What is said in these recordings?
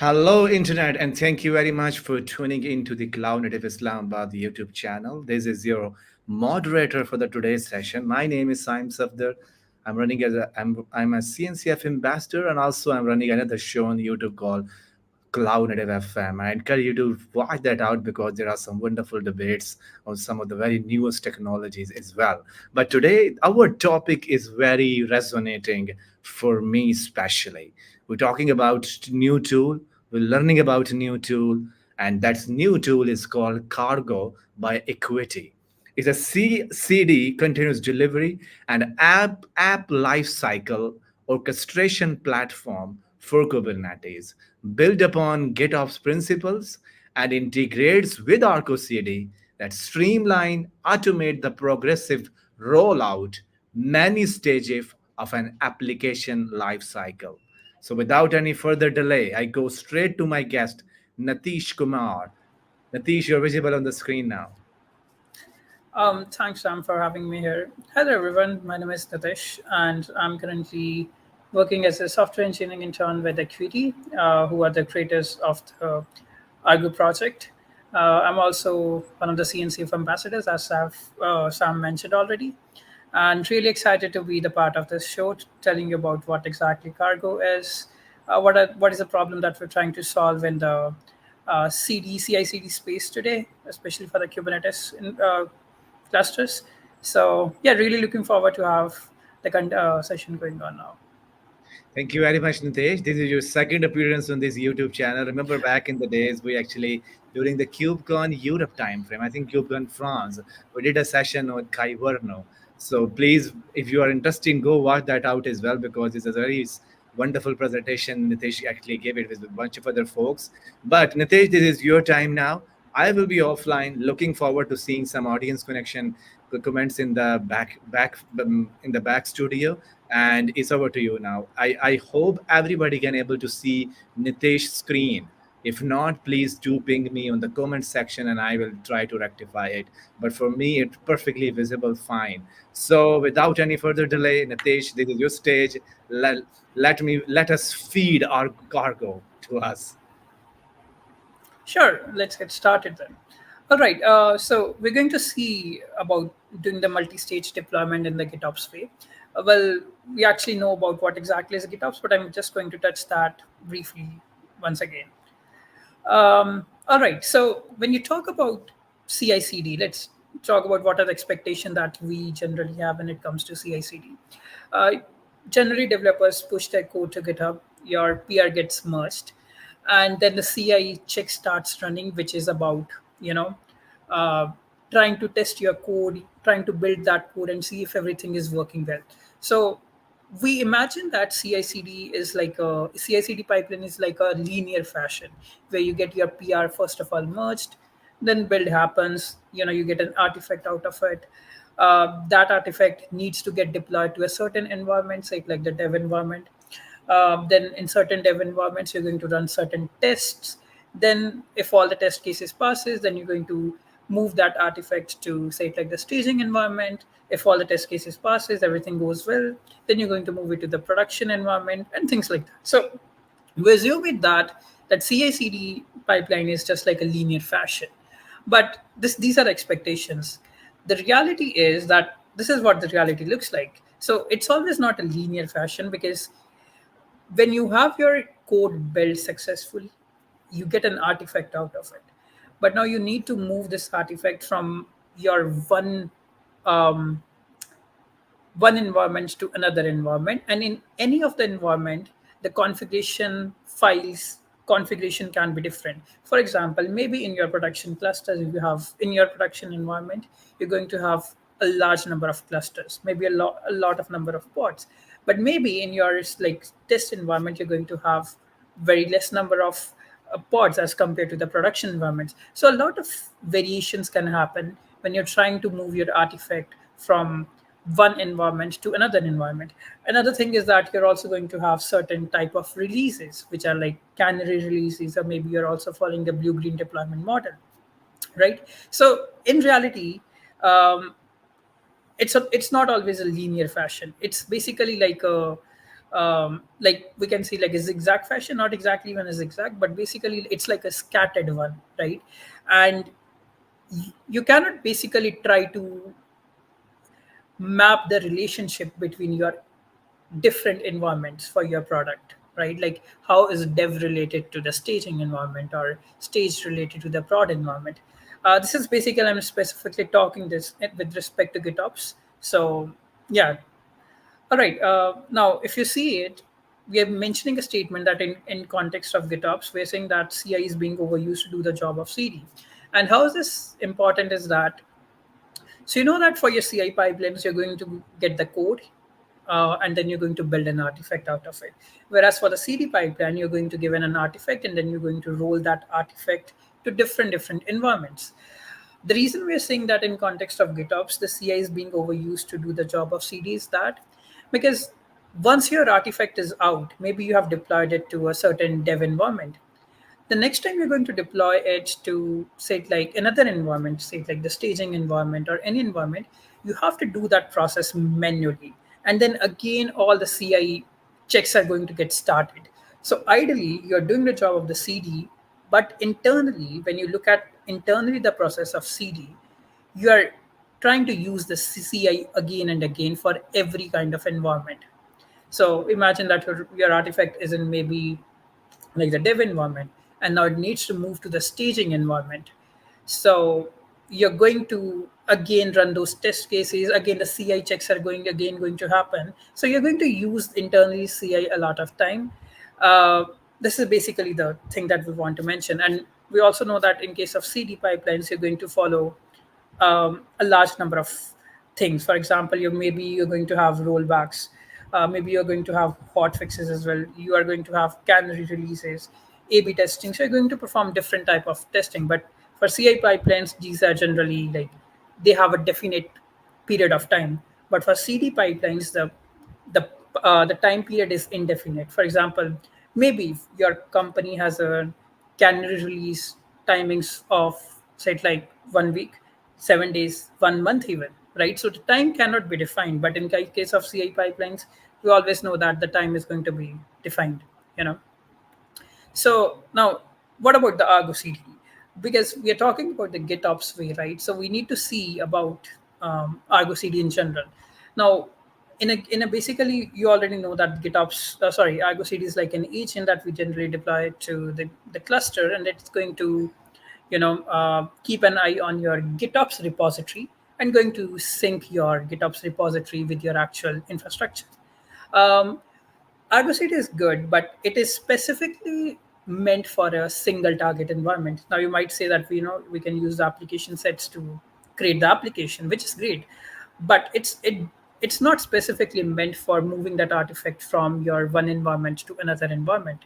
Hello, Internet, and thank you very much for tuning into the Cloud Native Islamabad YouTube channel. This is your moderator for the today's session. My name is Saim Safdar. I'm a CNCF ambassador, and also I'm running another show on YouTube called Cloud Native FM. I encourage you to watch that out because there are some wonderful debates on some of the very newest technologies as well. But today, our topic is very resonating for me, especially. We're talking about new tool. We're learning about a new tool, and that new tool is called Kargo by Equity. It's a CD continuous delivery and app lifecycle orchestration platform for Kubernetes, built upon GitOps principles and integrates with Argo CD that streamline, automate the progressive rollout many stages of an application lifecycle. So, without any further delay, I go straight to my guest, Natish Kumar. Natish, you're visible on the screen now. Thanks, Sam, for having me here. Hello, everyone. My name is Nitish, and I'm currently working as a software engineering intern with Equity, who are the creators of the Argo project. I'm also one of the CNCF ambassadors, as Sam mentioned already, and really excited to be the part of this show, telling you about what exactly Cargo is, what is the problem that we're trying to solve in the CI/CD space today, especially for the Kubernetes clusters. So yeah, really looking forward to have the session going on now. Thank you very much, Nitesh. This is your second appearance on this YouTube channel. Remember back in the days, we actually, during the KubeCon Europe timeframe, I think KubeCon France, we did a session with Kai Verno. So please, if you are interested, go watch that out as well because it's a very wonderful presentation. Nitesh actually gave it with a bunch of other folks. But Nitesh, this is your time now. I will be offline. Looking forward to seeing some audience connection comments in the back studio, and it's over to you now. I hope everybody can able to see Nitesh's screen. If not, please do ping me on the comment section and I will try to rectify it. But for me, it's perfectly visible fine. So without any further delay, Nitesh, this is your stage. Let us feed our cargo to us. Sure, let's get started then. All right, so we're going to see about doing the multi-stage deployment in the GitOps way. Well, we actually know about what exactly is GitOps, but I'm just going to touch that briefly once again. All right. So when you talk about CI/CD, let's talk about what are the expectations that we generally have when it comes to CI/CD. Uh, Generally, developers push their code to GitHub. Your PR gets merged, and then the CI check starts running, which is about you know uh, trying to test your code, trying to build that code, and see if everything is working well. So we imagine that CI/CD pipeline is like a linear fashion where you get your PR first of all merged, then build happens. You get an artifact out of it. That artifact needs to get deployed to a certain environment, say like the dev environment. Then in certain dev environments, you're going to run certain tests. Then if all the test cases passes, then you're going to move that artifact to say like the staging environment. If all the test cases passes, everything goes well, then you're going to move it to the production environment and things like that. So we assume with that CI/CD pipeline is just like a linear fashion. But these are expectations. The reality is that this is what the reality looks like. So it's always not a linear fashion because when you have your code built successfully, you get an artifact out of it. But now you need to move this artifact from your um, one environment to another environment, and in any of the environment the configuration can be different. For example, maybe in your production clusters, if you have in your production environment, you're going to have a large number of clusters, maybe a lot of number of pods. But maybe in your like test environment, you're going to have very less number of pods as compared to the production environments. So a lot of variations can happen when you're trying to move your artifact from one environment to another environment. Another thing is that you're also going to have certain type of releases, which are like canary releases, or maybe you're also following the blue-green deployment model, right? So in reality, um, it's not always a linear fashion. It's basically like like we can see like a zigzag fashion, not exactly even a zigzag, but basically it's like a scattered one, right? And you cannot basically try to map the relationship between your different environments for your product, right? Like how is dev related to the staging environment or stage related to the prod environment. This is basically, I'm specifically talking this with respect to GitOps. So yeah. All right. Now, if you see it, we are mentioning a statement that in context of GitOps, we're saying that CI is being overused to do the job of CD. And how is this important is that, so you know that for your CI pipelines, you're going to get the code, and then you're going to build an artifact out of it. Whereas for the CD pipeline, you're going to give an artifact, and then you're going to roll that artifact to different environments. The reason we're saying that in context of GitOps, the CI is being overused to do the job of CD is that because once your artifact is out, maybe you have deployed it to a certain dev environment, the next time you're going to deploy it to say like another environment, say like the staging environment or any environment, you have to do that process manually, and then again all the CI checks are going to get started. So ideally you're doing the job of the CD, but internally when you look at internally the process of CD, you are trying to use the CI again and again for every kind of environment. So imagine that your artifact is in maybe like the dev environment, and now it needs to move to the staging environment. So you're going to again run those test cases again, the CI checks are going to happen, so you're going to use internally CI a lot of time. uh, this is basically the thing that we want to mention. And we also know that in case of CD pipelines, you're going to follow a large number of things. For example, you're going to have rollbacks, maybe you're going to have hot fixes as well. You are going to have canary releases, A/B testing. So you're going to perform different type of testing. But for CI pipelines, these are generally like they have a definite period of time. But for CD pipelines, the the time period is indefinite. For example, maybe if your company has a canary release timings of say like 1 week, 7 days, 1 month even, right? So the time cannot be defined. But in case of CI pipelines, we always know that the time is going to be defined. You know. So now, what about the Argo CD? Because we are talking about the GitOps way, right? So we need to see about Argo CD in general. Now, in a basically, you already know that GitOps, sorry, Argo CD is like an agent that we generally deploy to the cluster, and it's going to, keep an eye on your GitOps repository and going to sync your GitOps repository with your actual infrastructure. Um, Argo CD is good, but it is specifically meant for a single target environment. Now you might say that we can use the application sets to create the application, which is great, but it's not specifically meant for moving that artifact from your one environment to another environment,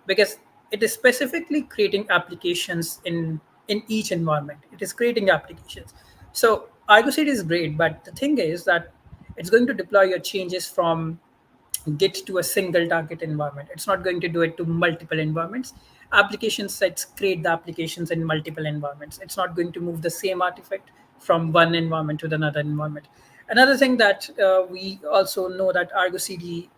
because it is specifically creating applications in each environment. It is creating applications. So Argo CD is great, but the thing is that it's going to deploy your changes from get to a single target environment. It's not going to do it to multiple environments. Application sets create the applications in multiple environments. It's not going to move the same artifact from one environment to another environment. Another thing that we also know that Argo CD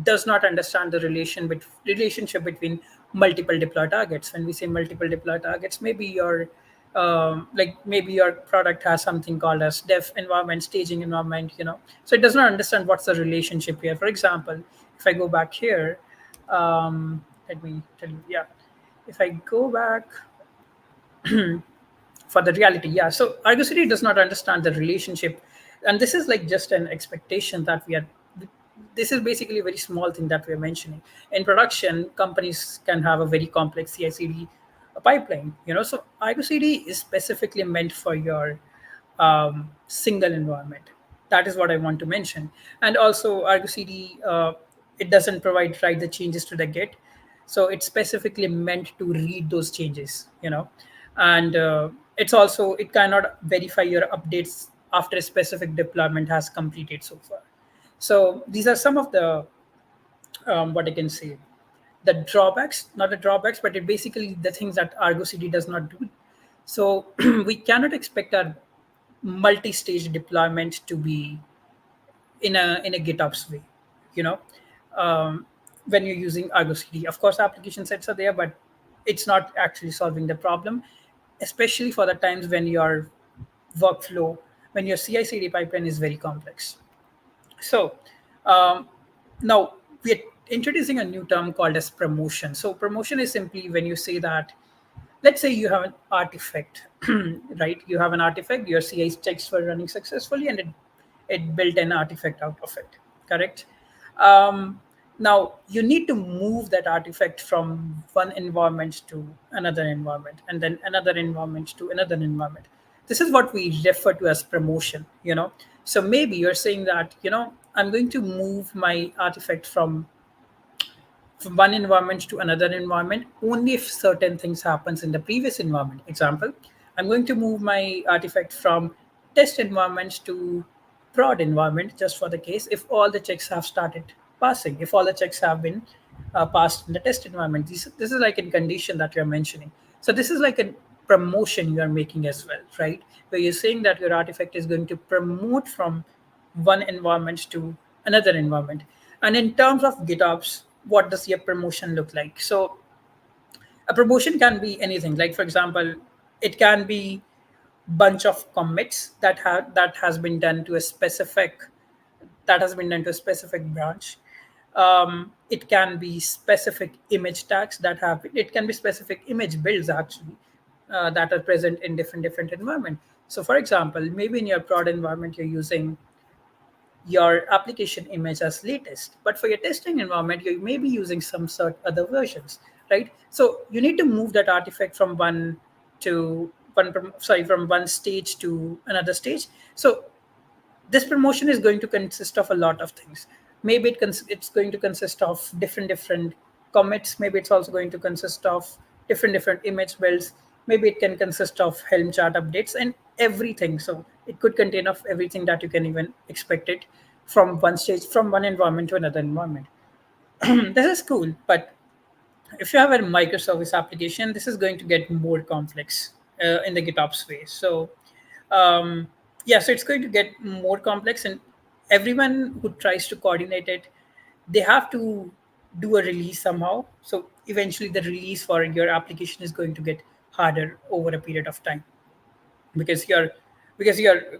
does not understand the relationship between multiple deploy targets. When we say multiple deploy targets, maybe your maybe your product has something called as dev environment, staging environment, so it does not understand what's the relationship here. For example, if I go back here, let me tell you, yeah, if I go back for the reality, yeah, so Argo CD does not understand the relationship, and this is like just an expectation that we are, this is basically a very small thing that we're mentioning. In production, companies can have a very complex CI/CD pipeline. So Argo CD is specifically meant for your single environment. That is what I want to mention. And also, Argo CD, it doesn't provide write the changes to the Git, so it's specifically meant to read those changes. And it's also, it cannot verify your updates after a specific deployment has completed so far. So these are some of the what I can say, the drawbacks, not the drawbacks, but it basically the things that Argo CD does not do. So we cannot expect our multi-stage deployment to be in a GitOps way. You know, um, when you're using Argo CD. Of course, application sets are there, but it's not actually solving the problem, especially for the times when your workflow, when your CI/CD pipeline is very complex. So um, now we're introducing a new term called as promotion. So promotion is simply when you say that, let's say you have an artifact, right? You have an artifact, your CI checks were running successfully, and it built an artifact out of it, correct? Um, Now you need to move that artifact from one environment to another environment, and then another environment to another environment. This is what we refer to as promotion, you know. So maybe you're saying that, I'm going to move my artifact from one environment to another environment only if certain things happens in the previous environment. Example, I'm going to move my artifact from test environment to prod environment just for the case if all the checks have started passing, if all the checks have been passed in the test environment. This is like a condition that you're mentioning. So this is like a promotion you are making as well, right? Where you're saying that your artifact is going to promote from one environment to another environment. And in terms of GitOps, what does your promotion look like? So a promotion can be anything. Like for example, it can be bunch of commits that has been done to a specific branch. It can be specific image tags that have. It can be specific image builds actually that are present in different environment. So for example, maybe in your prod environment you're using your application image as latest, but for your testing environment you may be using some sort other versions, right? So you need to move that artifact from from one stage to another stage. So this promotion is going to consist of a lot of things. Maybe it's going to consist of different commits. Maybe it's also going to consist of different image builds. Maybe it can consist of Helm chart updates and everything. So it could contain of everything that you can even expect it from one stage, from one environment to another environment. This is cool, but if you have a microservice application, this is going to get more complex in the GitOps way. So yeah, so it's going to get more complex, and everyone who tries to coordinate it, they have to do a release somehow. So eventually the release for your application is going to get harder over a period of time, because your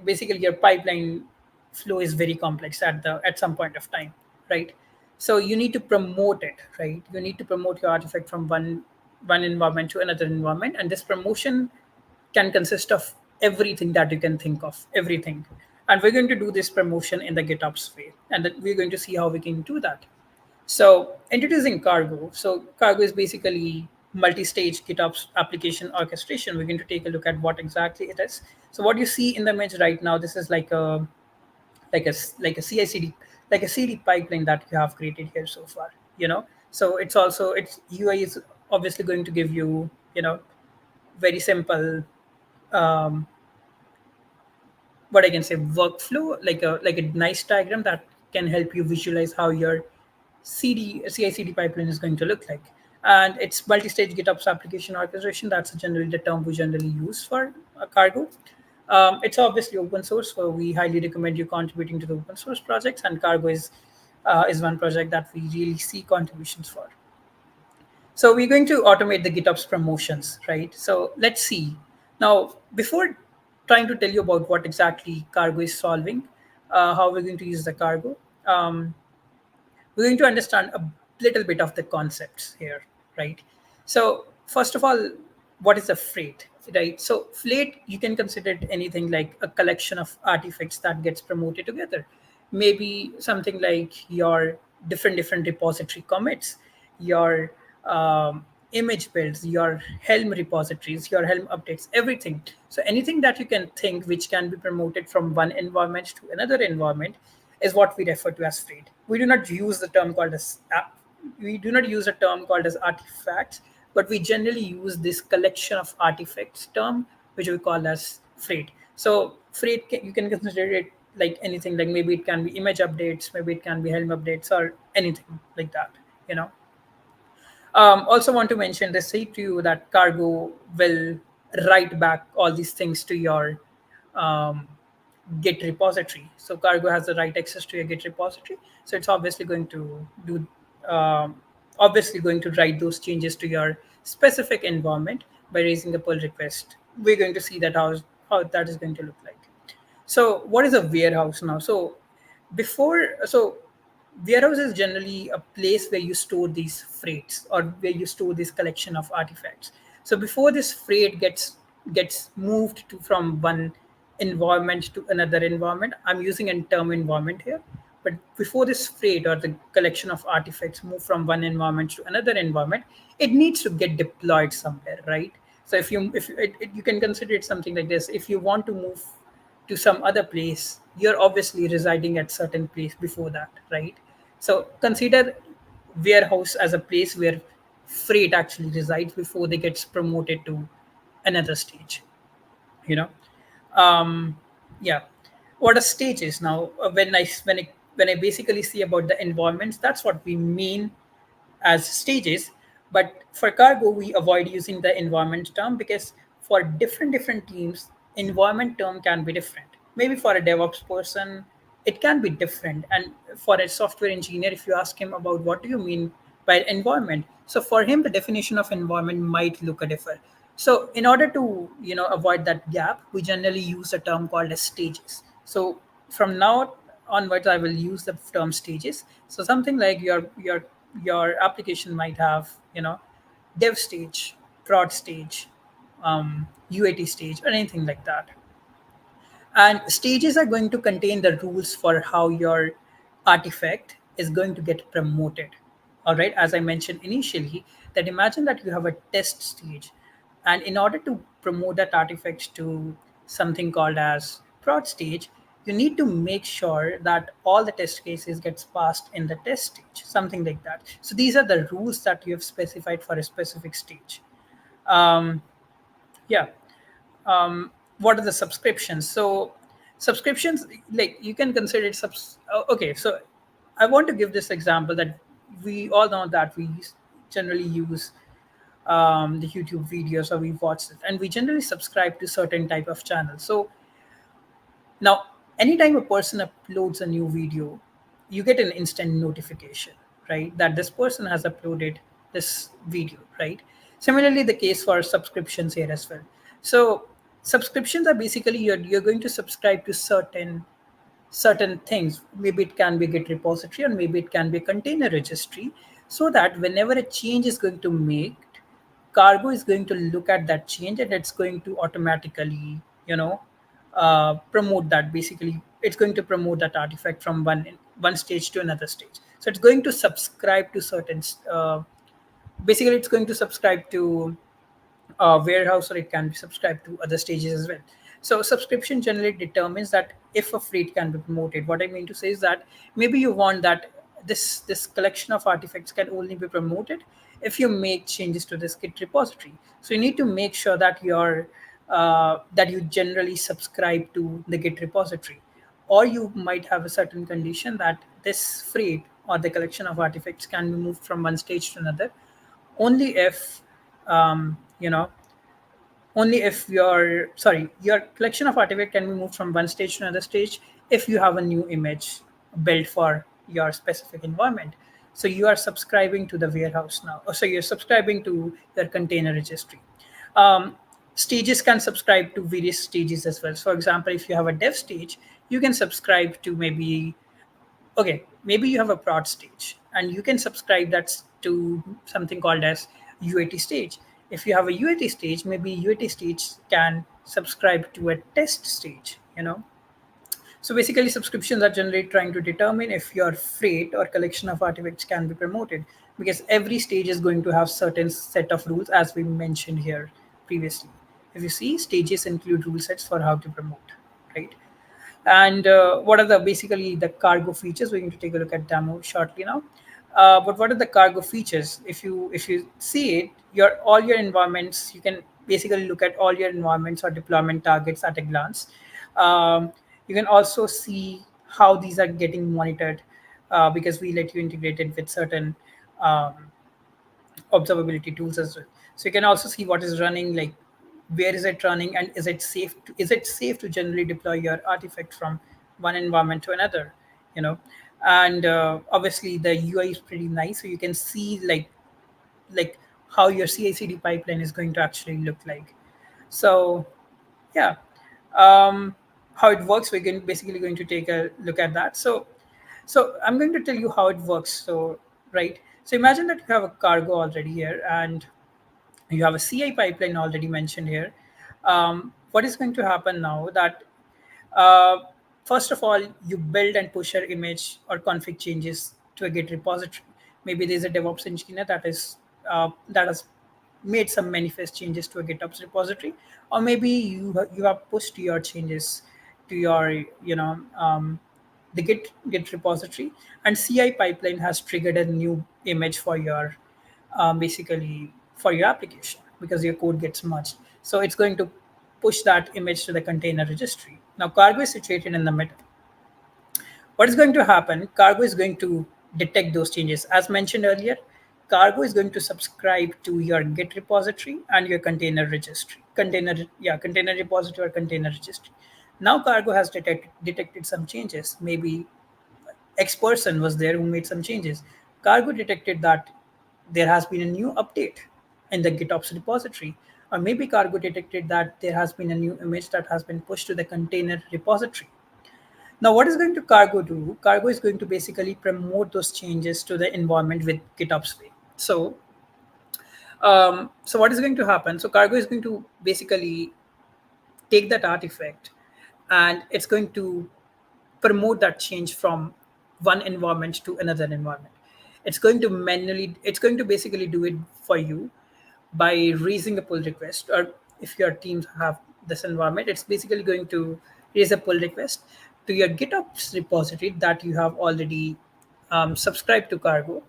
basically your pipeline flow is very complex at some point of time, right? So you need to promote it, right? You need to promote your artifact from one environment to another environment, and this promotion can consist of everything that you can think of, everything. And we're going to do this promotion in the GitOps way, and then we're going to see how we can do that. So introducing Kargo. So Kargo is basically multi-stage GitOps application orchestration. We're going to take a look at what exactly it is. So what you see in the image right now, this is like a CI/CD, like a CD pipeline that you have created here so far. So it's UI is obviously going to give you very simple um, what I can say workflow, like a nice diagram that can help you visualize how your CI/CD pipeline is going to look like. And it's multi-stage GitOps application orchestration. That's generally the term we generally use for Cargo. It's obviously open source, so we highly recommend you contributing to the open source projects. And Cargo is one project that we really see contributions for. So we're going to automate the GitOps promotions, right? So let's see. Now, before trying to tell you about what exactly Cargo is solving, how we're going to use the Cargo, um, we're going to understand a little bit of the concepts here, right? So first of all, what is a freight, right? So freight, you can consider it anything like a collection of artifacts that gets promoted together. Maybe something like your different repository commits, your image builds, your Helm repositories, your Helm updates, everything. So anything that you can think which can be promoted from one environment to another environment is what we refer to as freight. We do not use the term called as we do not use a term called as artifacts, but we generally use this collection of artifacts term, which we call as freight. So freight, you can consider it like anything, like maybe it can be image updates, maybe it can be Helm updates, or anything like that. You know. Also want to mention this, say to you that Cargo will write back all these things to your um, Git repository. So Cargo has the right access to your Git repository. So it's do, um, obviously going to write those changes to your specific environment by raising a pull request. We're going to see that how that is going to look like. So what is a warehouse now? So warehouse is generally a place where you store these freights or where you store this collection of artifacts. So before this freight gets moved to from one environment to another environment, I'm using a term environment here. But before this freight or the collection of artifacts move from one environment to another environment, it needs to get deployed somewhere, right? So if you can consider it something like this. If you want to move to some other place, you're obviously residing at certain place before that, right? So consider warehouse as a place where freight actually resides before they gets promoted to another stage, you know. um yeah. What are stages now? When I basically see about the environments, that's what we mean as stages. But for Cargo, we avoid using the environment term because for different teams, environment term can be different. Maybe for a DevOps person, it can be different. And for a software engineer, if you ask him about what do you mean by environment, so for him, the definition of environment might look a different. So in order to avoid that gap, we generally use a term called as stages. So from now onwards, I will use the term stages. So something like your application might have dev stage, prod stage, UAT stage, or anything like that. And stages are going to contain the rules for how your artifact is going to get promoted. All right, as I mentioned initially, that imagine that you have a test stage, and in order to promote that artifact to something called as prod stage, you need to make sure that all the test cases gets passed in the test stage, something like that. So these are the rules that you have specified for a specific stage. Um, yeah. What are the subscriptions? So subscriptions, like you can consider it okay, so I want to give this example that we all know that we generally use the YouTube videos, or we watch it, and we generally subscribe to certain type of channels. So now, anytime a person uploads a new video, you get an instant notification, right? That this person has uploaded this video, right? Similarly, the case for subscriptions here as well. So subscriptions are basically you're going to subscribe to certain things. Maybe it can be Git repository, or maybe it can be a container registry, so that whenever a change is going to make, Cargo is going to look at that change, and it's going to automatically promote that. Basically, it's going to promote that artifact from one stage to another stage. So it's going to subscribe to certain basically it's going to subscribe to warehouse, or it can be subscribed to other stages as well. So subscription generally determines that if a fleet can be promoted. What I mean to say is that maybe you want that this collection of artifacts can only be promoted if you make changes to this Git repository. So you need to make sure that you generally subscribe to the Git repository, or you might have a certain condition that this freight or the collection of artifacts can be moved from one stage to another only if um, you know only if your collection of artifact can be moved from one stage to another stage if you have a new image built for your specific environment. So you are subscribing to the warehouse now, or so you're subscribing to your container registry. um, Stages can subscribe to various stages as well. So, for example, if you have a dev stage, you can subscribe to maybe you have a prod stage, and you can subscribe to something called as UAT stage. If you have a UAT stage, maybe UAT stage can subscribe to a test stage. So basically, subscriptions are generally trying to determine if your freight or collection of artifacts can be promoted, because every stage is going to have certain set of rules, as we mentioned here previously. If you see, stages include rule sets for how to promote, right? And what are the basically the cargo features? We're going to take a look at demo shortly now. But what are the cargo features? If you see it, all your environments, you can basically look at all your environments or deployment targets at a glance. Um, you can also see how these are getting monitored, because we let you integrate it with certain um, observability tools as well. So you can also see what is running, like where is it running, and is it safe to generally deploy your artifact from one environment to another, you know. And obviously the UI is pretty nice, so you can see like how your CI/CD pipeline is going to actually look like. So yeah, um, how it works, we're basically going to take a look at that. So I'm going to tell you how it works. So right, so imagine that you have a cargo already here, and you have a CI pipeline already mentioned here. What is going to happen now that uh, first of all, you build and push your image or config changes to a Git repository. Maybe there's a DevOps engineer that has made some manifest changes to a GitOps repository, or maybe you have pushed your changes to your the Git repository, and CI pipeline has triggered a new image for your basically for your application because your code gets merged. So it's going to push that image to the container registry. Now Cargo is situated in the middle. What is going to happen? Cargo is going to detect those changes. As mentioned earlier, Cargo is going to subscribe to your Git repository and your container registry. Container repository or container registry. Now Cargo has detected some changes. Maybe X person was there who made some changes. Cargo detected that there has been a new update in the GitOps repository, or maybe Cargo detected that there has been a new image that has been pushed to the container repository. Now, what is going to Cargo do? Cargo is going to basically promote those changes to the environment with GitOps way. So what is going to happen? So Cargo is going to basically take that artifact, and it's going to promote that change from one environment to another environment. It's going to basically do it for you by raising a pull request, or if your teams have this environment, it's basically going to raise a pull request to your GitOps repository that you have already subscribed to Cargo.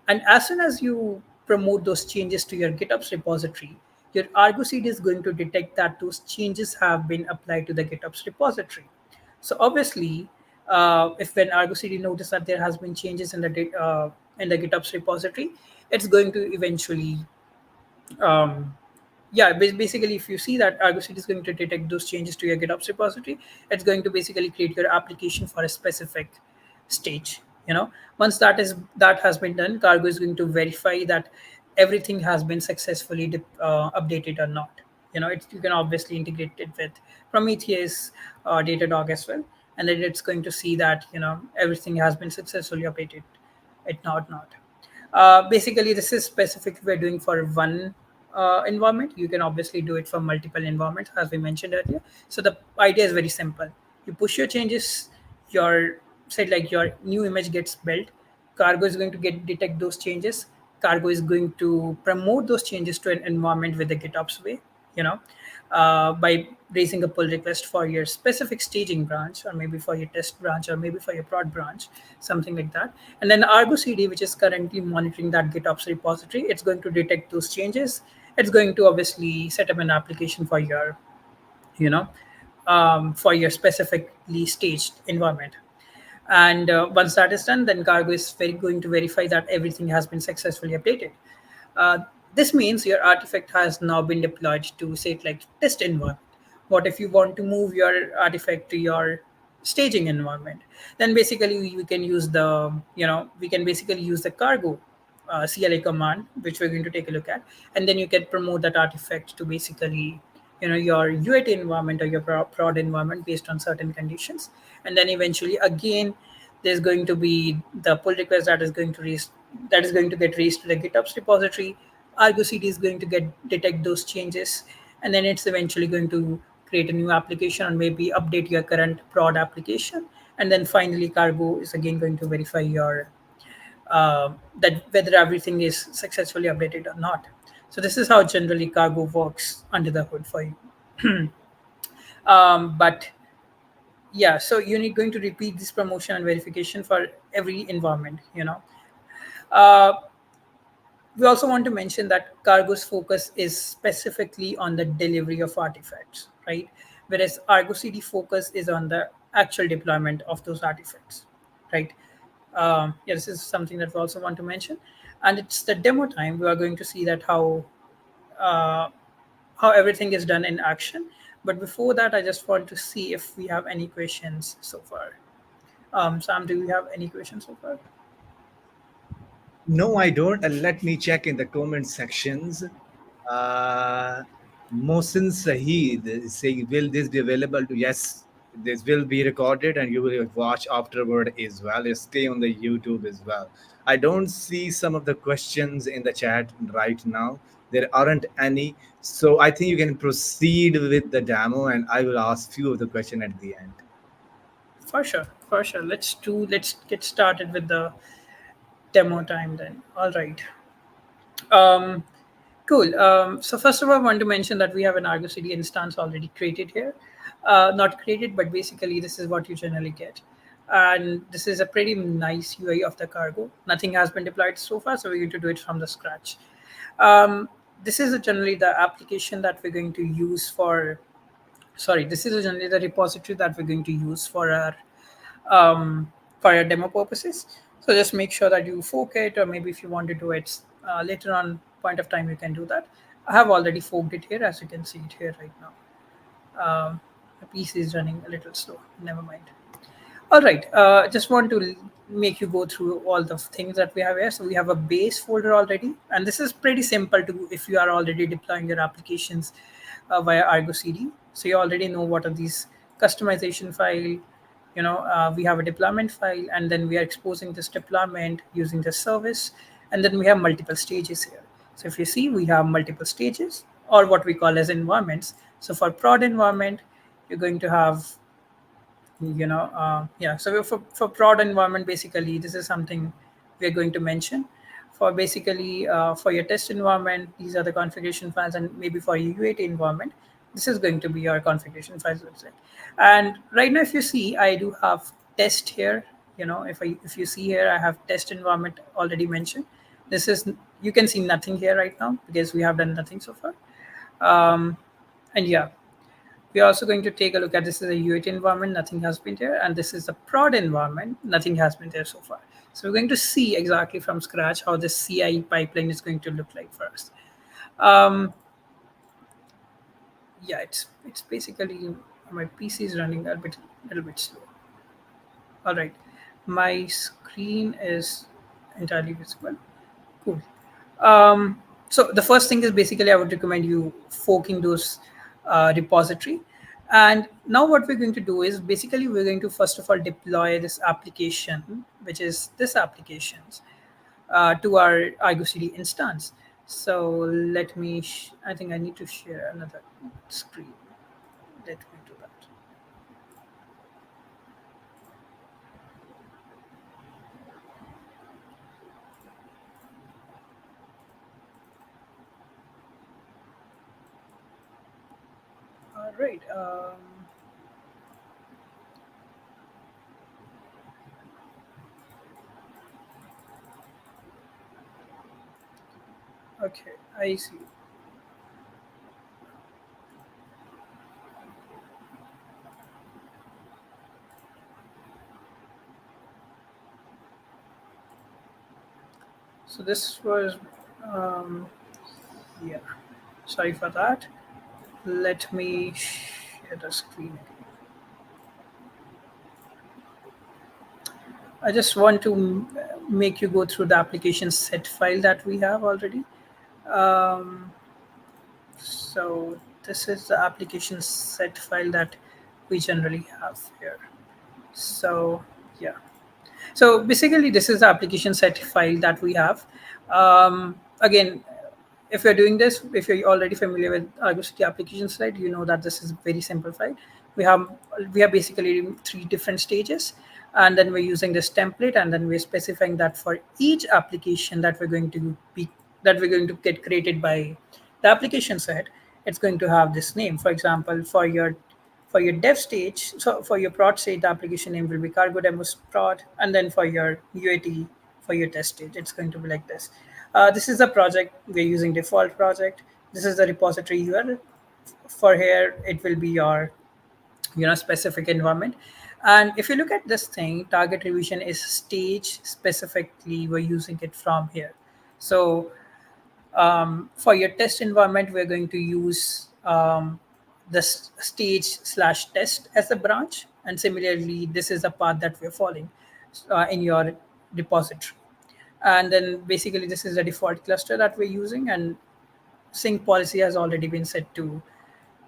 And as soon as you promote those changes to your GitOps repository, your Argo CD is going to detect that those changes have been applied to the GitOps repository. So obviously, if when Argo CD notices that there has been changes in the GitOps repository, it's going to eventually um, yeah, basically, if you see that Argo CD is going to detect those changes to your GitOps repository, it's going to basically create your application for a specific stage. Once that has been done, Cargo is going to verify that everything has been successfully updated or not. You can obviously integrate it with Prometheus or Datadog as well, and then it's going to see that everything has been successfully updated. It not. Basically, this is specific we're doing for one environment. You can obviously do it for multiple environments, as we mentioned earlier. So the idea is very simple. You push your changes, your said like your new image gets built. Cargo is going to get detect those changes. Cargo is going to promote those changes to an environment with the GitOps way. You know, by raising a pull request for your specific staging branch, or maybe for your test branch, or maybe for your prod branch, something like that. And then Argo CD, which is currently monitoring that GitOps repository, it's going to detect those changes. It's going to obviously set up an application for you know, for your specifically staged environment. And once that is done, then Cargo is going to verify that everything has been successfully updated. Uh, this means your artifact has now been deployed to, say, like test environment. What if you want to move your artifact to your staging environment? Then basically we can use we can basically use the Cargo CLI command, which we're going to take a look at, and then you can promote that artifact to basically your UAT environment or your prod environment based on certain conditions. And then eventually again there's going to be the pull request that is going to get raised to the GitOps repository. Argo CD is going to get detect those changes, and then it's eventually going to create a new application or maybe update your current prod application. And then finally Cargo is again going to verify your that whether everything is successfully updated or not. So this is how generally Cargo works under the hood for you. But yeah, so you're going to repeat this promotion and verification for every environment. Uh, we also want to mention that Cargo's focus is specifically on the delivery of artifacts, right? Whereas Argo CD focus is on the actual deployment of those artifacts, right? Yeah, this is something that we also want to mention. And it's the demo time. We are going to see that uh, how everything is done in action. But before that, I just want to see if we have any questions so far. Sam, do we have any questions so far? No, I don't. Let me check in the comment sections. Uh, Mohsin Saeed is saying, will this be available to? Yes, this will be recorded and you will watch afterward as well. You stay on the YouTube as well. I don't see some of the questions in the chat right now. There aren't any. So I think you can proceed with the demo and I will ask few of the question at the end. For sure, for sure. Let's get started with the demo time then. All right. Um, cool. So first of all, I want to mention that we have an Argo CD instance already created here. Not created, but basically this is what you generally get. And this is a pretty nice UI of the Cargo. Nothing has been deployed so far, so we're going to do it from the scratch. Um, this is generally the application that we're going to use for. Sorry, this is generally the repository that we're going to use um, for your demo purposes. So just make sure that you fork it, or maybe if you want to do it later on point of time, you can do that. I have already forked it here, as you can see it here right now. The PC is running a little slow. Never mind. All right. Just want to make you go through all the things that we have here. So we have a base folder already, and this is pretty simple to do if you are already deploying your applications via Argo CD. So you already know what are these customization file. We have a deployment file, and then we are exposing this deployment using the service, and then we have multiple stages here. So if you see, we have multiple stages, or what we call as environments. So for prod environment, you're going to have yeah, so for prod environment, basically this is something we're going to mention. For basically for your test environment, these are the configuration files, and maybe for your UAT environment, this is going to be your configuration files website. And right now, if you see, I do have test here. If you see here, I have test environment already mentioned. This is, you can see nothing here right now because we have done nothing so far. And yeah, we're also going to take a look at, this is a UAT environment, nothing has been there, and this is a prod environment, nothing has been there so far. So we're going to see exactly from scratch how this CI pipeline is going to look like for us. Um, yeah, it's basically, my PC is running a little bit slow. All right, my screen is entirely visible. Cool. So the first thing is basically I would recommend you forking those repository. And now what we're going to do is basically we're going to first of all deploy this application, which is this applications, to our Argo CD instance. So let me, I think I need to share another screen. Let me do that. All right. Okay, I see. So this was, um, yeah, sorry for that. Let me share the screen again. I just want to make you go through the application set file that we have already. Um, so this is the application set file that we generally have here. So yeah. So basically, this is the application set file that we have. Again, if you're doing this, if you're already familiar with Argo CD application slide, you know that this is very simplified. We have we have basically three different stages, and then we're using this template, and then we're specifying that for each application that we're going to get created by the application set, it's going to have this name. For example, for your dev stage, so for your prod stage, the application name will be Cargo Demos Prod, and then for your UAT, for your test stage, it's going to be like this. This is the project we're using, default project. This is the repository URL. For here, it will be your specific environment. And if you look at this thing, target revision is stage specifically. We're using it from here. So For your test environment, we're going to use the stage/test as a branch. And similarly, this is the path that we're following in your repository. And then basically, this is the default cluster that we're using. And sync policy has already been set to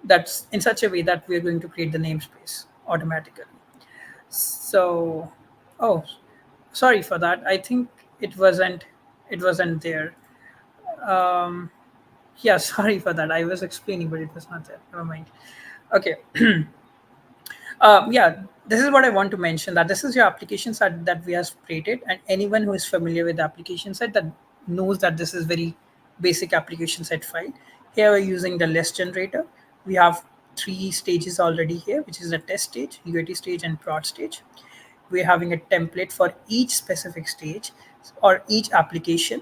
that's in such a way that we're going to create the namespace automatically. So, oh, sorry for that. I think it wasn't there. Um, yeah, sorry for that. I was explaining, but it was not there. Never mind. Okay. Yeah, this is what I want to mention, that this is your application set that we have created, and anyone who is familiar with the application set that knows that this is very basic application set file. Here we're using the list generator. We have three stages already here, which is the test stage, UAT stage, and prod stage. We're having a template for each specific stage or each application.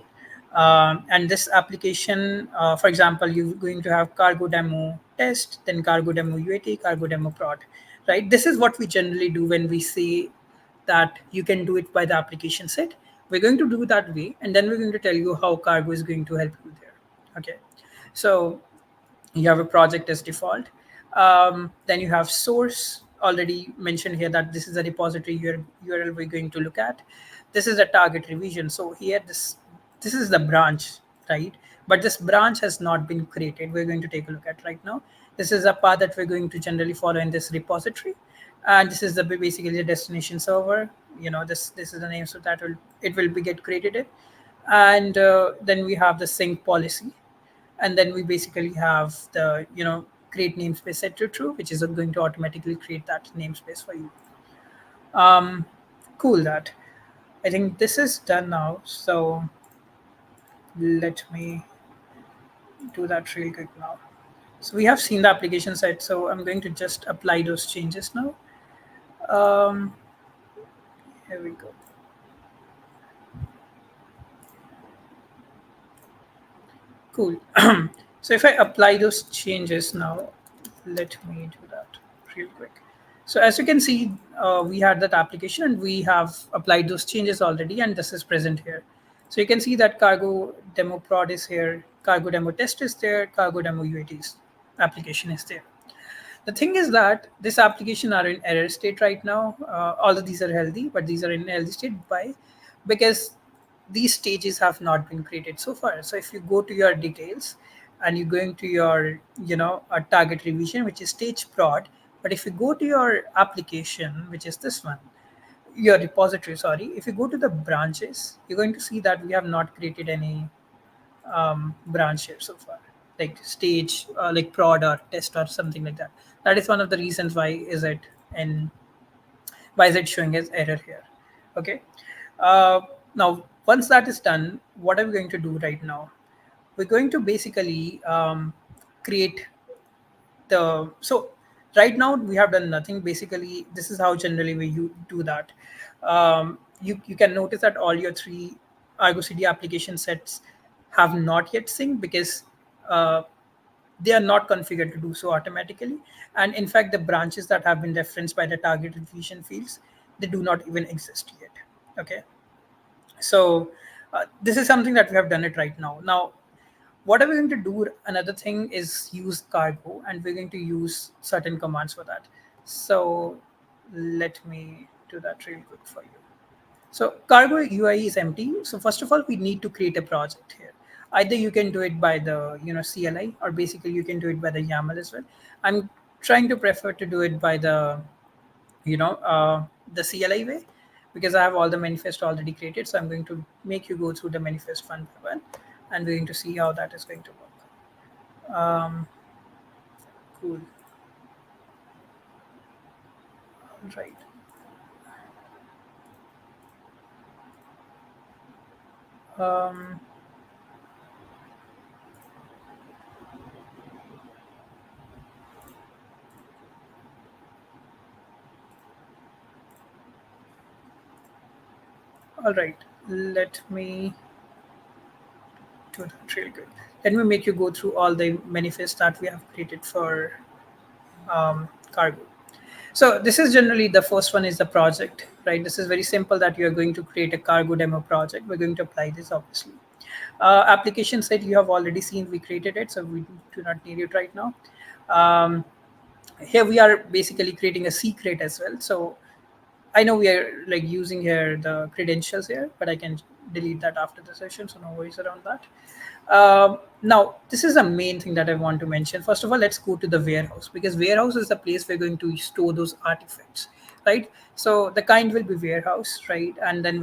And this application, for example, you're going to have cargo demo test, then cargo demo UAT, cargo demo prod, right? This is what we generally do when we say that you can do it by the application set. We're going to do that way, and then we're going to tell you how cargo is going to help you there. Okay. So you have a project as default. Then you have source, already mentioned here that this is a repository URL we're going to look at. This is a target revision. So here this is the branch, right? But this branch has not been created. We're going to take a look at right now. This is a path that we're going to generally follow in this repository. And this is the basically the destination server. This is the name, so that will be get created. And then we have the sync policy, and then we basically have the create namespace set to true, which is going to automatically create that namespace for you. Cool. That I think this is done now, so let me do that real quick now. So we have seen the application set, so I'm going to just apply those changes now. um, Here we go. Cool. So if I apply those changes now, let me do that real quick. So as you can see, we had that application and we have applied those changes already, and this is present here. So you can see that cargo demo prod is here, cargo demo test is there, cargo demo UATs application is there. The thing is that this application are in error state right now. All of these are healthy, but these are in healthy state. Why? Because these stages have not been created so far. So if you go to your details and you go into your a target revision, which is stage prod, but if you go to your application, which is this one, your repository, sorry, if you go to the branches, you're going to see that we have not created any branch here so far, like stage, like prod or test or something like that. That is one of the reasons and why is it showing as error here. Okay. Now once that is done, what are we going to do right now? We're going to basically create the so right now we have done nothing. Basically, this is how generally we do that. You can notice that all your three Argo CD application sets have not yet synced because they are not configured to do so automatically. And in fact, the branches that have been referenced by the target revision fields, they do not even exist yet. Okay. So this is something that we have done it right now. Now, what are we going to do? Another thing is use cargo, and we're going to use certain commands for that. So let me do that real quick for you. So cargo UI is empty. So first of all, we need to create a project here. Either you can do it by the CLI, or basically you can do it by the YAML as well. I'm trying to prefer to do it by the CLI way, because I have all the manifest already created. So I'm going to make you go through the manifest one by one, and we're going to see how that is going to work. Cool. All right. Um, all right. Let me do that real good. Let me make you go through all the manifests that we have created for cargo. So this is generally the first one is the project, right? This is very simple that you are going to create a cargo demo project. We're going to apply this obviously. Application set you have already seen, we created it, so we do not need it right now. Um, Here we are basically creating a secret as well. So I know we are like using here the credentials here, but I can delete that after the session, so no worries around that. Now, this is the main thing that I want to mention. First of all, let's go to the warehouse, because warehouse is the place we're going to store those artifacts, right? So the kind will be warehouse, right? And then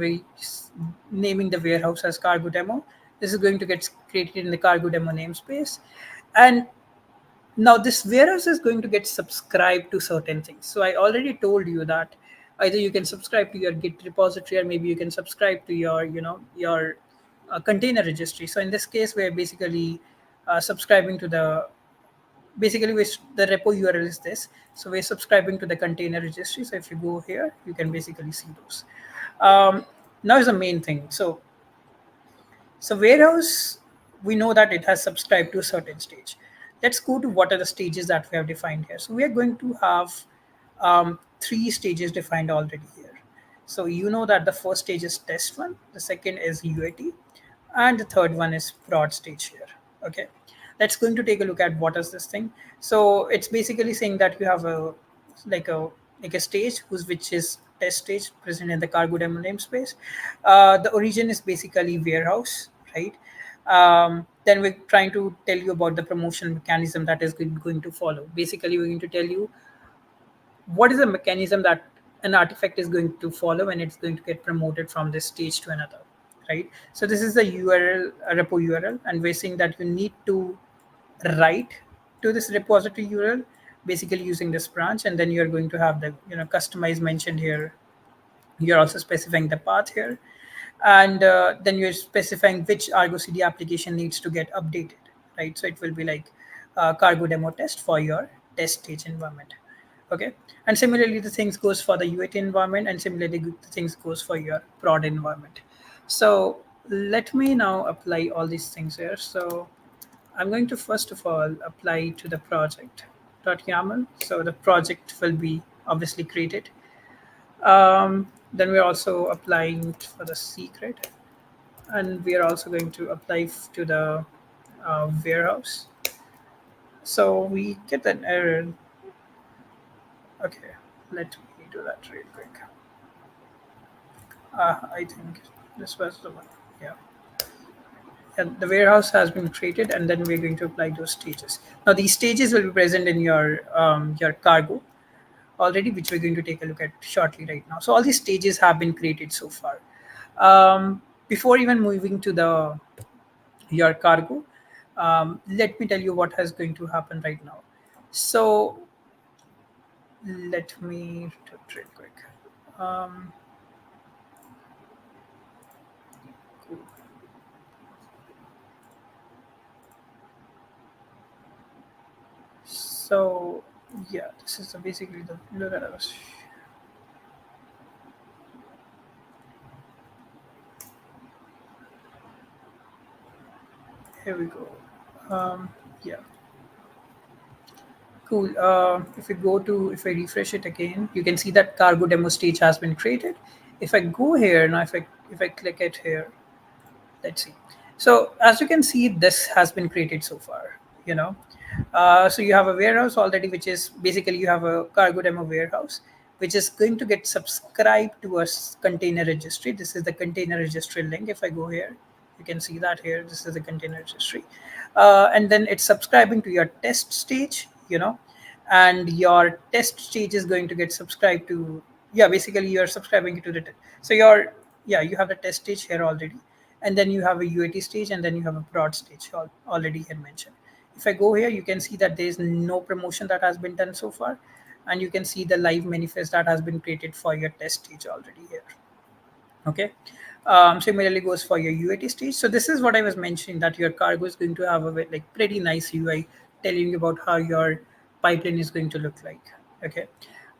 naming the warehouse as cargo demo. This is going to get created in the cargo demo namespace, and now this warehouse is going to get subscribed to certain things. So I already told you that either you can subscribe to your Git repository, or maybe you can subscribe to your your container registry. So in this case, we're basically subscribing to the basically the repo URL is this. So we're subscribing to the container registry. So if you go here, you can basically see those. Now is the main thing. So warehouse, we know that it has subscribed to a certain stage. Let's go to what are the stages that we have defined here. So we are going to have three stages defined already here. So you know that the first stage is test one, the second is UAT, and the third one is prod stage here. Okay, let's going to take a look at what is this thing. So it's basically saying that you have like a a stage which is test stage present in the cargo demo namespace. The origin is basically warehouse, right? Then we're trying to tell you about the promotion mechanism that is going to follow. Basically, we're going to tell you what is the mechanism that an artifact is going to follow when it's going to get promoted from this stage to another, right? So this is the URL, repo URL, and we're saying that you need to write to this repository URL, basically using this branch, and then you're going to have the customize mentioned here. You're also specifying the path here, and then you're specifying which Argo CD application needs to get updated, right? So it will be like cargo demo test for your test stage environment. Okay, and similarly the things goes for the UAT environment, and similarly the things goes for your prod environment. So let me now apply all these things here. So I'm going to first of all apply to the project.yaml. So the project will be obviously created. Then we're also applying for the secret, and we are also going to apply to the warehouse. So we get an error. Okay, let me do that real quick. I think this was the one. Yeah. And the warehouse has been created, and then we're going to apply those stages. Now these stages will be present in your cargo already, which we're going to take a look at shortly right now. So all these stages have been created so far. Before even moving to the your cargo, let me tell you what is going to happen right now. So let me do it real quick. Um, cool. So yeah, this is basically the look at us. Here we go. Yeah, cool. If I refresh it again, you can see that cargo demo stage has been created. If I go here now, if I click it here, let's see. So as you can see, this has been created so far. So you have a warehouse already, which is basically you have a cargo demo warehouse, which is going to get subscribed to a container registry. This is the container registry link. If I go here, you can see that here. This is the container registry, and then it's subscribing to your test stage. And your test stage is going to get subscribed to. Yeah, basically you're subscribing to the. So you have the test stage here already, and then you have a UAT stage, and then you have a prod stage already here mentioned. If I go here, you can see that there is no promotion that has been done so far, and you can see the live manifest that has been created for your test stage already here. Okay. Similarly goes for your UAT stage. So this is what I was mentioning, that your cargo is going to have a pretty nice UI telling you about how your pipeline is going to look like. Okay.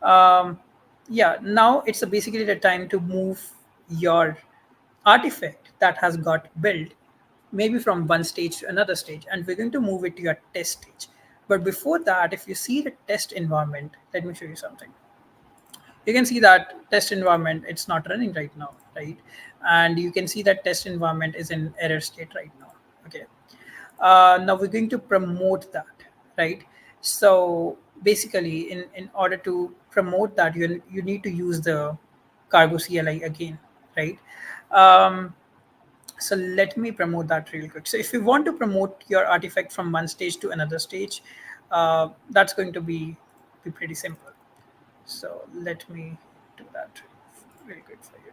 Um, yeah. Now it's basically the time to move your artifact that has got built maybe from one stage to another stage, and we're going to move it to your test stage. But before that, if you see the test environment, let me show you something. You can see that test environment, it's not running right now. right? And you can see that test environment is in error state right now. Okay. Now we're going to promote that, right? So basically, in order to promote that, you need to use the Cargo CLI again, right? Um, so let me promote that real quick. So if you want to promote your artifact from one stage to another stage, that's going to be pretty simple. So let me do that real quick for you.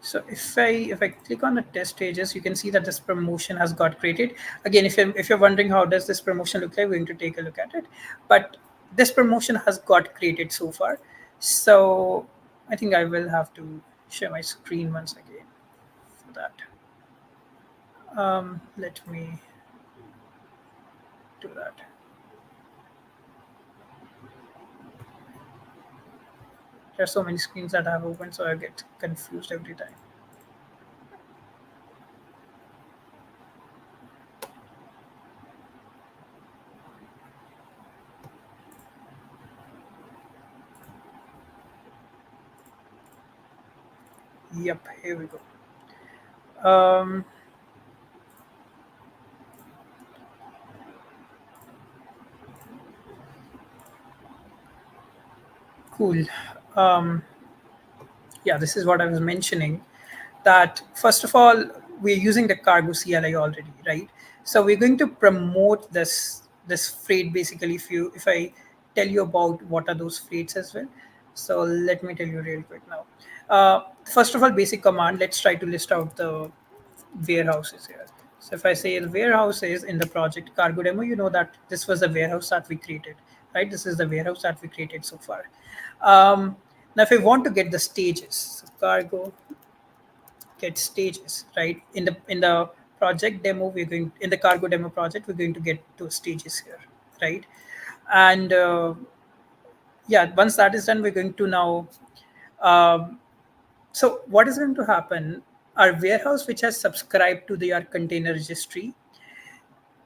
So if I click on the test stages, you can see that this promotion has got created. Again, if you're wondering how does this promotion look like, we're going to take a look at it. But this promotion has got created so far. So I think I will have to share my screen once again for that. Let me do that. There are so many screens that I have opened, so I get confused every time. Yep, here we go. Um, cool. Um, yeah, this is what I was mentioning. That first of all, we're using the Cargo CLI already, right? So we're going to promote this freight basically. If I tell you about what are those freights as well. So let me tell you real quick now. First of all, basic command. Let's try to list out the warehouses here. So if I say the warehouses in the project Cargo demo, you know that this was the warehouse that we created, right? This is the warehouse that we created so far. Now, if I want to get the stages, so Cargo get stages, right? In the project demo, we're going in the Cargo demo project, we're going to get those stages here, right? And yeah, once that is done, we're going to now. Um, so what is going to happen? Our warehouse, which has subscribed to their container registry,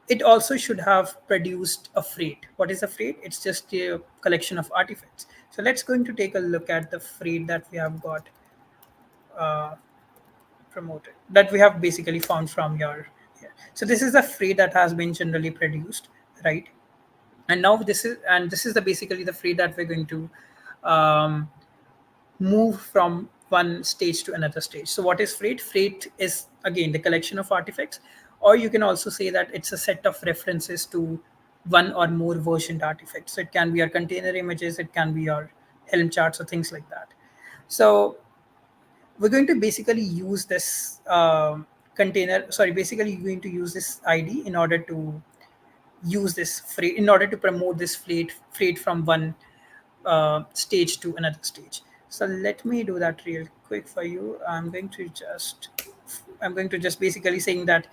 it also should have produced a freight. What is a freight? It's just a collection of artifacts. So let's going to take a look at the freight that we have got uh, promoted, that we have basically found from your here. So this is the freight that has been generally produced, right? And now this is the basically the freight that we're going to um, move from one stage to another stage. So what is freight? Freight is again the collection of artifacts, or you can also say that it's a set of references to one or more versioned artifacts. So it can be your container images, it can be your Helm charts or things like that. So we're going to basically use this container. Sorry, basically you're going to use this ID in order to use this freight in order to promote this freight from one stage to another stage. So let me do that real quick for you. I'm going to just basically saying that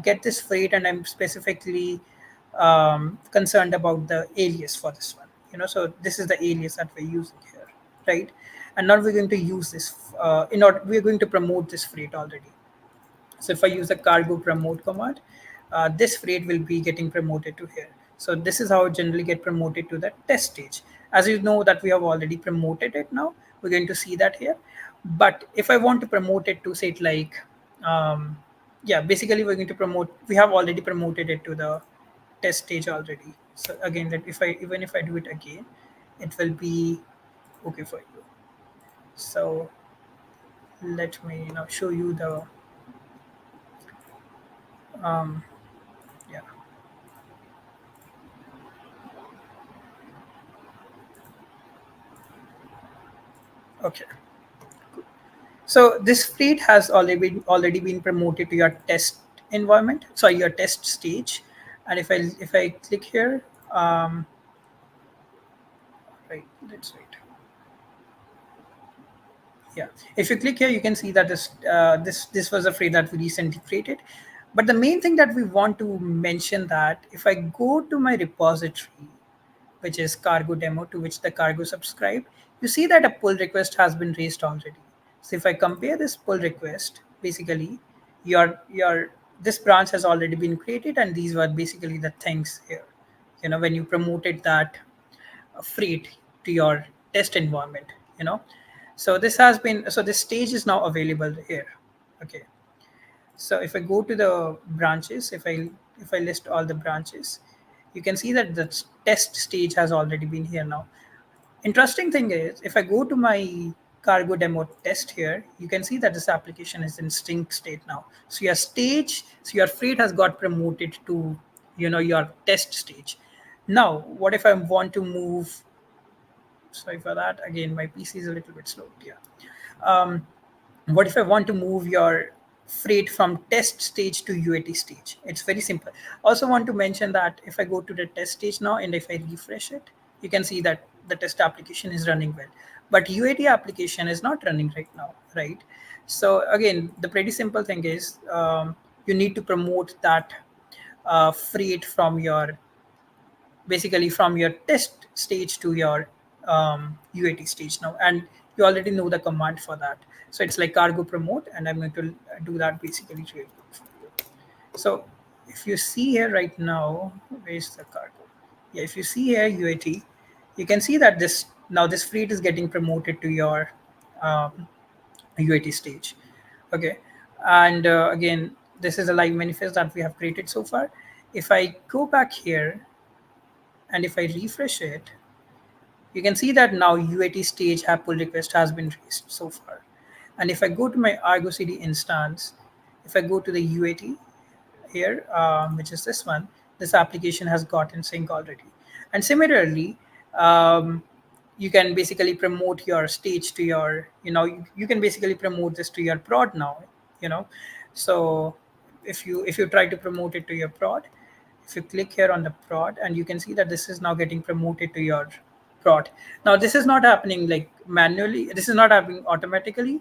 get this freight, and I'm specifically concerned about the alias for this one. So this is the alias that we're using here, right? And now we're going to use this in order we're going to promote this freight already. So if I use the cargo promote command, this freight will be getting promoted to here. So this is how it generally get promoted to the test stage. As you know that we have already promoted it now, we're going to see that here. But if I want to promote it to say it like, yeah, basically we're going to promote, we have already promoted it to the test stage already. So again, that even if I do it again, it will be okay for you. So let me now show you the, um, yeah. Okay. So this fleet has already been promoted to your test environment, sorry, your test stage. And if I click here, right, let's wait. Yeah, if you click here, you can see that this was a phrase that we recently created. But the main thing that we want to mention that if I go to my repository, which is cargo demo, to which the cargo subscribe, you see that a pull request has been raised already. So if I compare this pull request, basically your this branch has already been created, and these were basically the things here. when you promoted that freight to your test environment. you know so this stage is now available here. Okay, so if I go to the branches, if I list all the branches, you can see that the test stage has already been here now. Interesting thing is, if I go to my cargo demo test here, you can see that this application is in sync state now. So your freight has got promoted to, your test stage. Now, what if I want to move? Sorry for that. Again, my PC is a little bit slow. Yeah. Um, what if I want to move your freight from test stage to UAT stage? It's very simple. Also want to mention that if I go to the test stage now and if I refresh it, you can see that the test application is running well. But UAT application is not running right now, right? So again, the pretty simple thing is, you need to promote that freight from your basically from your test stage to your UAT stage now, and you already know the command for that. So it's like cargo promote, and I'm going to do that basically really quick for you. So if you see here right now, where's the cargo? Yeah, if you see here UAT, you can see that this fleet is getting promoted to your um, UAT stage. Okay, and again, this is a live manifest that we have created so far. If I go back here and if I refresh it, you can see that now UAT stage have pull request has been raised so far. And if I go to my Argo CD instance, if I go to the UAT here, which is this one, this application has gotten sync already. And similarly, um, you can basically promote your stage to your, you can basically promote this to your prod now, you know. So if you try to promote it to your prod, if you click here on the prod, and you can see that this is now getting promoted to your prod. Now this is not happening like manually, this is not happening automatically.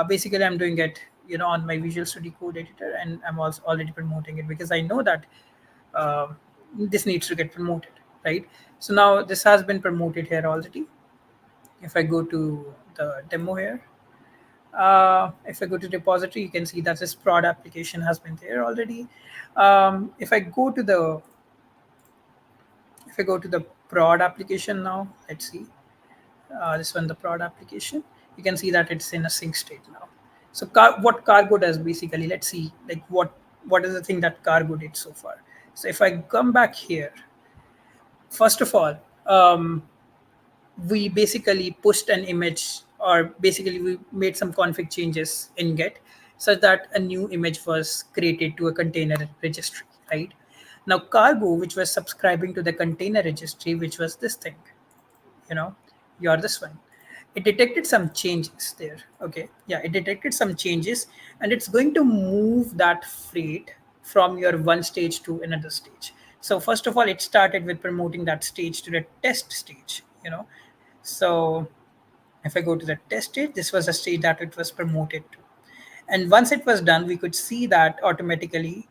Basically I'm doing it, on my Visual Studio Code editor, and I'm also already promoting it because I know that uh, this needs to get promoted, right? So now this has been promoted here already. If I go to the demo here, if I go to repository, you can see that this prod application has been there already. If I go to the prod application now, let's see, this one, the prod application, you can see that it's in a sync state now. So what cargo does basically, let's see, like what is the thing that cargo did so far. So if I come back here, first of all, we basically pushed an image, or basically we made some config changes in Git such that a new image was created to a container registry, right? Now cargo, which was subscribing to the container registry, which was this thing, you know you're this one, it detected some changes there. Okay, yeah, it detected some changes, and it's going to move that freight from your one stage to another stage. So first of all, it started with promoting that stage to the test stage. So if I go to the test stage, this was a stage that it was promoted to. And once it was done, we could see that automatically,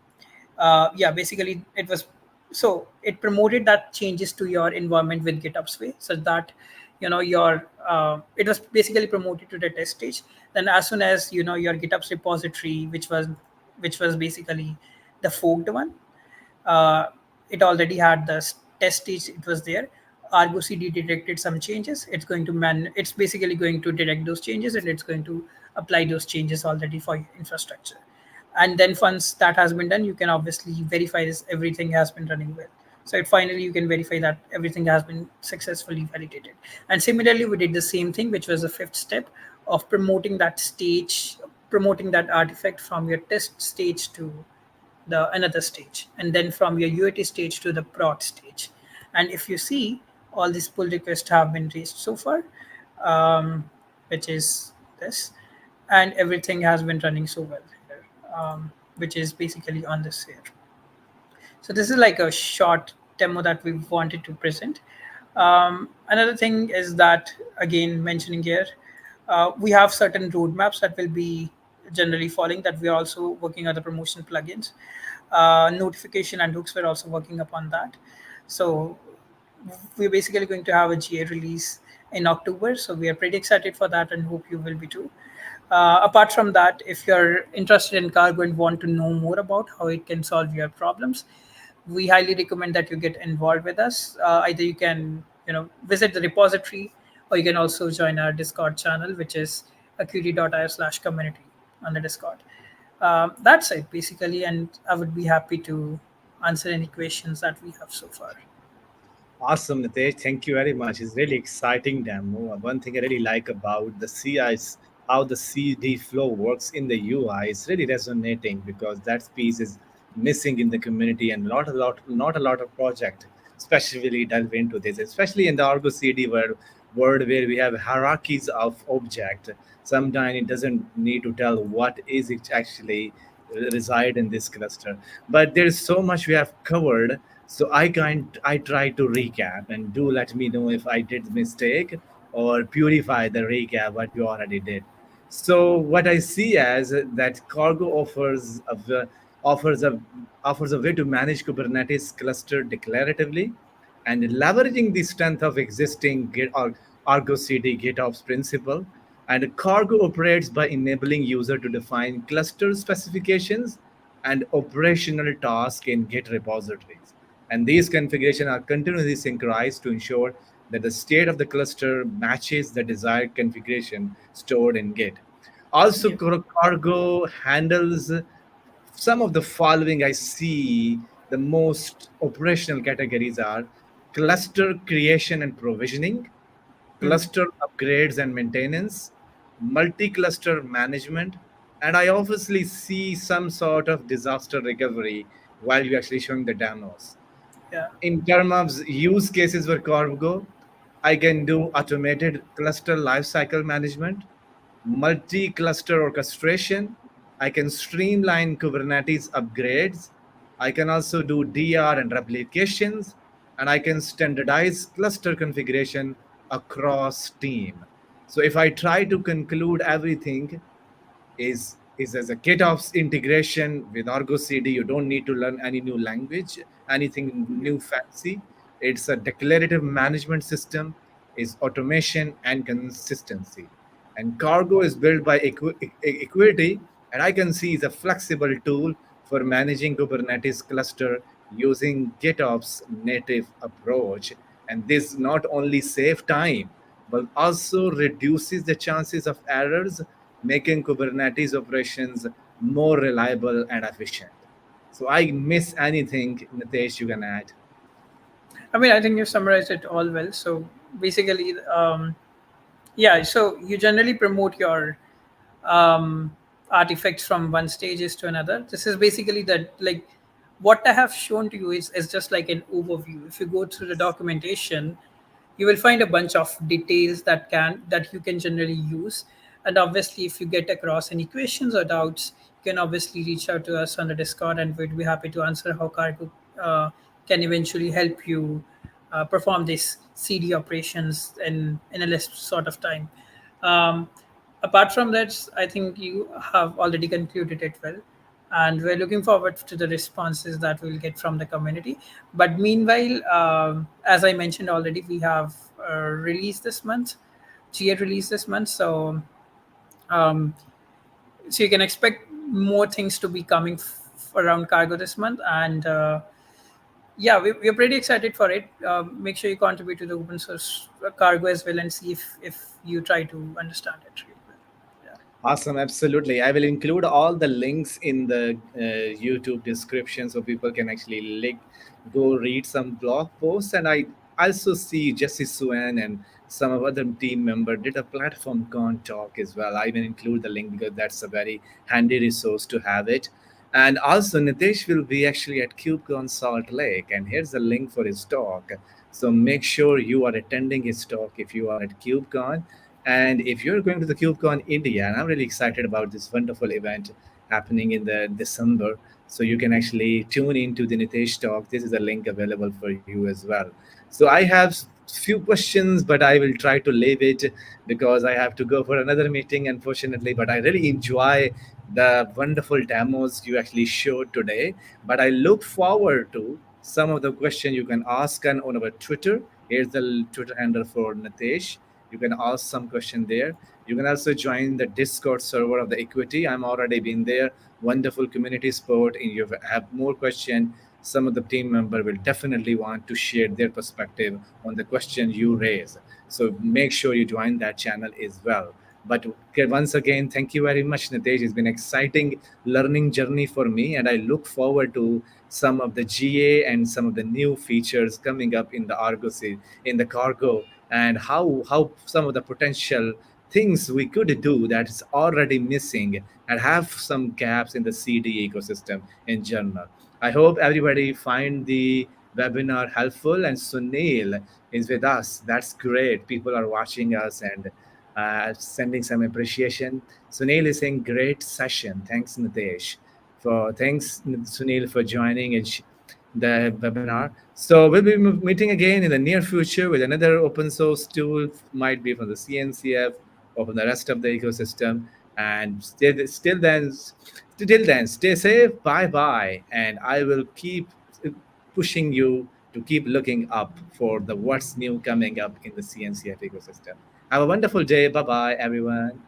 yeah, basically it was, so it promoted that changes to your environment with GitOps way, such that your it was basically promoted to the test stage. Then as soon as your GitOps repository, which was basically the forked one, uh, it already had the test stage, it was there. Argo CD detected some changes. It's basically going to detect those changes, and it's going to apply those changes already for your infrastructure. And then once that has been done, you can obviously verify this everything has been running well. So finally you can verify that everything has been successfully validated. And similarly, we did the same thing, which was the fifth step of promoting that artifact from your test stage to the another stage, and then from your UAT stage to the prod stage. And if you see, all these pull requests have been raised so far, which is this, and everything has been running so well here, which is basically on this here. So this is like a short demo that we wanted to present. Another thing is that, again, mentioning here, we have certain roadmaps that will be generally following, that we are also working on the promotion plugins. Notification and hooks, we're also working upon that. So we're basically going to have a GA release in October. So we are pretty excited for that and hope you will be too. Apart from that, if you're interested in Cargo and want to know more about how it can solve your problems, we highly recommend that you get involved with us. Either you can, visit the repository, or you can also join our Discord channel, which is acuity.io/community on the Discord. That's it basically, and I would be happy to answer any questions that we have so far. Awesome, Nitesh. Thank you very much. It's really exciting demo. One thing I really like about the CI is how the CD flow works in the UI. It's really resonating because that piece is missing in the community, and not a lot of project especially delve into this, especially in the Argo CD world where we have hierarchies of object. Sometimes it doesn't need to tell what is it actually reside in this cluster, but there's so much we have covered. So I try to recap, and do let me know if I did mistake or purify the recap what you already did. So what I see as that Cargo offers a offers a way to manage Kubernetes cluster declaratively, and leveraging the strength of existing Argo CD GitOps principle. And Cargo operates by enabling user to define cluster specifications and operational tasks in Git repositories. And these configurations are continuously synchronized to ensure that the state of the cluster matches the desired configuration stored in Git. Also, Yeah, Cargo handles some of the following. I see the most operational categories are cluster creation and provisioning, cluster upgrades and maintenance, multi-cluster management, and I obviously see some sort of disaster recovery while you're actually showing the demos. yeah, In terms of use cases for Cargo, I can do automated cluster lifecycle management, multi-cluster orchestration. I can streamline Kubernetes upgrades. I can also do DR and replications, and I can standardize cluster configuration across team. So if I try to conclude everything, is as a GitOps integration with Argo CD. You don't need to learn any new language, anything new fancy. It's a declarative management system, is automation and consistency. And Cargo is built by Equity, and I can see is a flexible tool for managing Kubernetes cluster using GitOps native approach. And this not only save time, but also reduces the chances of errors, making Kubernetes operations more reliable and efficient. So I miss anything, Nitesh, you can add. I mean, I think you summarized it all well. So basically, yeah, so you generally promote your um, artifacts from one stages to another. This is basically that, like, what I have shown to you is just like an overview. If you go through the documentation, you will find a bunch of details that you can generally use. And obviously, if you get across any questions or doubts, you can obviously reach out to us on the Discord, and we'd be happy to answer how Cargo can eventually help you perform these CD operations in a less sort of time. um, Apart from that, I think you have already concluded it well, and we're looking forward to the responses that we'll get from the community. But meanwhile, as I mentioned already, we have released this month, GA release this month, um, so you can expect more things to be coming around Cargo this month, and yeah, we're pretty excited for it. Make sure you contribute to the open source Cargo as well, and see if you try to understand it really well. Yeah. Awesome, absolutely. I will include all the links in the YouTube description so people can actually go read some blog posts. And I also see Jesse Suen and some of other team member did a platform con talk as well. I will include the link because that's a very handy resource to have it. And also Nitesh will be actually at KubeCon Salt Lake, and here's the link for his talk. So make sure you are attending his talk if you are at KubeCon. And if you're going to the KubeCon India, and I'm really excited about this wonderful event happening in the December, so you can actually tune into the Nitesh talk. This is a link available for you as well. So I have few questions, but I will try to leave it because I have to go for another meeting, unfortunately. But I really enjoy the wonderful demos you actually showed today. But I look forward to some of the questions you can ask on our Twitter. Here's the Twitter handle for Nitesh. You can ask some question there. You can also join the Discord server of the Equity. I'm already been there. Wonderful community support. And you have more question, some of the team member will definitely want to share their perspective on the question you raise. So make sure you join that channel as well. But okay, once again, thank you very much, Nitesh. It's been exciting learning journey for me, and I look forward to some of the GA and some of the new features coming up in the in the Cargo, and how some of the potential things we could do that's already missing and have some gaps in the CD ecosystem in general. I hope everybody find the webinar helpful, and Sunil is with us. That's great. People are watching us and sending some appreciation. Sunil is saying great session. Thanks, Nitesh. Thanks, Sunil, for joining the webinar. So we'll be meeting again in the near future with another open source tool, might be from the CNCF or from the rest of the ecosystem. And till then, stay safe. Bye bye, and I will keep pushing you to keep looking up for the what's new coming up in the CNCF ecosystem. Have a wonderful day. Bye bye, everyone.